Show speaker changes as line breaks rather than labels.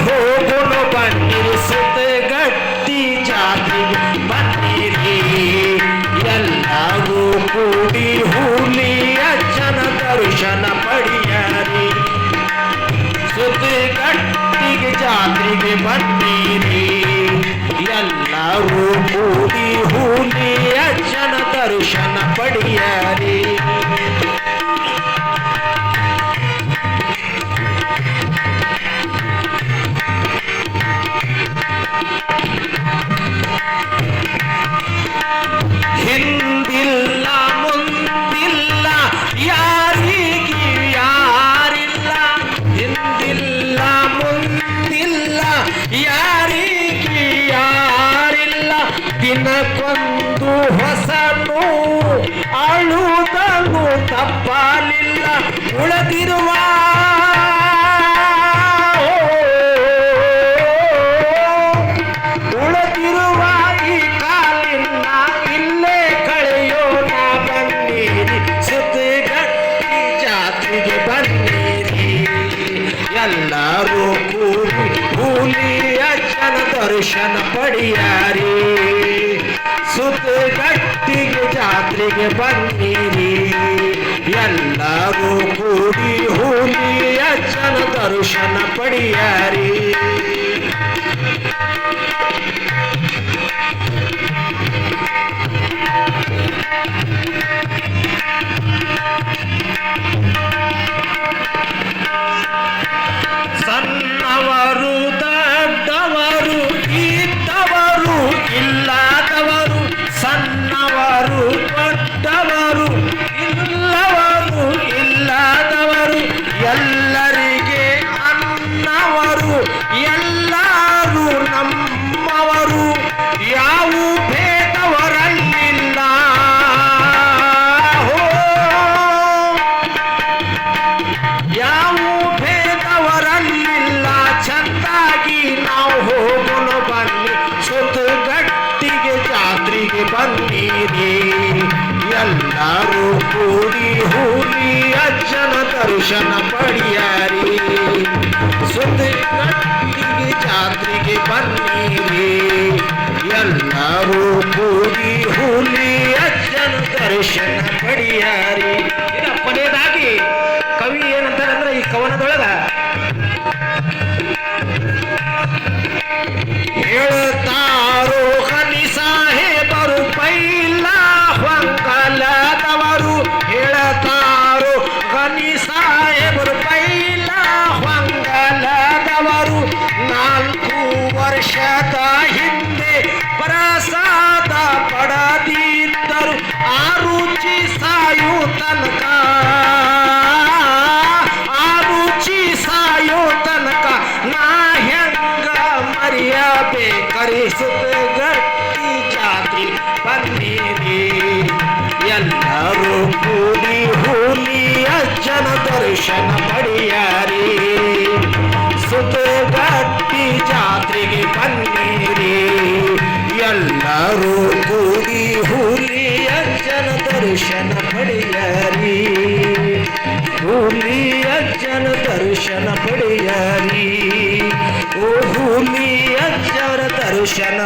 ಹೋಗೋನು ಬನ್ನಿರಿ ಸುತ್ತಗಟ್ಟಿ ಜಾತ್ರೆಗೆ ಬನ್ನಿರಿ ಎಲ್ಲರೂ ಕೂಡಿ ಹುಲಿ ಅಜ್ಜನ ದರ್ಶನ ಪಡೆಯರಿ ಸುತ್ತಗಟ್ಟಿಗೆ ಜಾತ್ರೆಗೆ ಬನ್ನಿರಿ ಎಲ್ಲರೂ ಕೂಡಿ ಹುಲಿ ಅಜ್ಜನ ದರ್ಶನ ಪಡೆಯರಿ ಹಿಂದಿಲ್ಲ ಮುಂದಿಲ್ಲ ಯಾರಿಗೆ ಯಾರಿಲ್ಲ ಹಿಂದಿಲ್ಲ ಮುಂದಿಲ್ಲ ಯಾರಿಗೆ ಯಾರಿಲ್ಲ ದಿನಕ್ಕೊಂದು ಹೊಸನು ಅಳುವುದನ್ನು ತಪ್ಪಲಿಲ್ಲ ಉಳಿದಿರುವ ಈ ಕಾಲಿನ ಇಲ್ಲೇ ಕಳೆಯೋಣ ಬನ್ನಿರಿ ಸುತ್ತಗಟ್ಟಿ ಜಾತ್ರೆಗೆ ಬನ್ನಿರಿ ಎಲ್ಲರೂ ಕೂಡಿ ಹುಲಿ ಅಜ್ಜನ ದರ್ಶನ ಪಡೆಯರಿ ಸುತ್ತಗಟ್ಟಿಗೆ ಜಾತ್ರೆಗೆ ಬನ್ನಿರಿ ಎಲ್ಲರೂ ಕೂಡಿ ಹುಲಿ ಅಜ್ಜನ ದರ್ಶನ ಪಡೆಯರಿ ಸಣ್ಣವರು ದೊಡ್ಡವರು ಇದ್ದವರು ಇಲ್ಲದವರು ಸಣ್ಣವರು ದೊಡ್ಡವರು ಇಲ್ಲವರು ಇಲ್ಲದವರು ಎಲ್ಲರಿಗೆ ಅನ್ನವರು ಎಲ್ಲರೂ ನಮ್ಮವರು ಯಾವ ಭೇದವರಲ್ಲಿಲ್ಲ ಯಾವ ಭೇದವರಲ್ಲಿಲ್ಲ ಚಂದಾಗಿ ನಾವು ಹೋಗೋಣ ಬನ್ನಿ ಸುತ್ತಗಟ್ಟಿಗೆ ಜಾತ್ರೆಗೆ ಬನ್ನಿರಿ ಎಲ್ಲರೂ ಕೂಡಿ ಹುಲಿ ಅಜ್ಜನ ದರ್ಶನ ಪಡೆಯರಿ ಸುತ್ತಗಟ್ಟಿಗೆ ಜಾತ್ರೆಗೆ ಬನ್ನಿರಿ ಎಲ್ಲರೂ ಕೂಡಿ ಹುಲಿ ಅಜ್ಜನ ದರ್ಶನ ಪಡೆಯರಿ ಇನ್ನು ಕೊನೆಯದಾಗಿ ಕವಿ ಏನಂತಾರೆ ಅಂದ್ರೆ ಈ ಕವನದೊಳಗ ಹೇಳ್ತಾರೋ ಕನಿ ಸಾಹೇಬರು ಪೈಲ ಹೊಂಗಲದವರು ಹೇಳ್ತಾರೋ ಕನಿ ಸಾಹೇಬರು ಪೈಲ ಹೊಂಗಲದವರು 4 ವರ್ಷದ ಹಿಂದೆ ಪ್ರಸಾದ ಪಡೆದಿದ್ದರು ಆ ರುಚಿ ಸಾಯು ತನಕ ನಾ ಹೆಂಗ ಮರೆಯಬೇಕರಿ ಸುತ್ತಗಟ್ಟಿ ಜಾತ್ರೆ ಬನ್ನಿರಿ ಎಲ್ಲರೂ ಕೂಡಿ ಹುಲಿ ಅಜ್ಜನ ದರ್ಶನ ಪಡೆಯರಿ ಸುತ್ತಗಟ್ಟಿ ಜಾತ್ರೆಗೆ ಬನ್ನಿರಿ ಎಲ್ಲರೂ ಕೂಡಿ ಹುಲಿ ಅಜ್ಜನ ದರ್ಶನ ಪಡೆಯರಿ ಹುಲಿ ಅಜ್ಜನ ದರ್ಶನ ಪಡೆಯರಿ ಓ ಹುಲಿ ಅಜ್ಜನ ದರ್ಶನ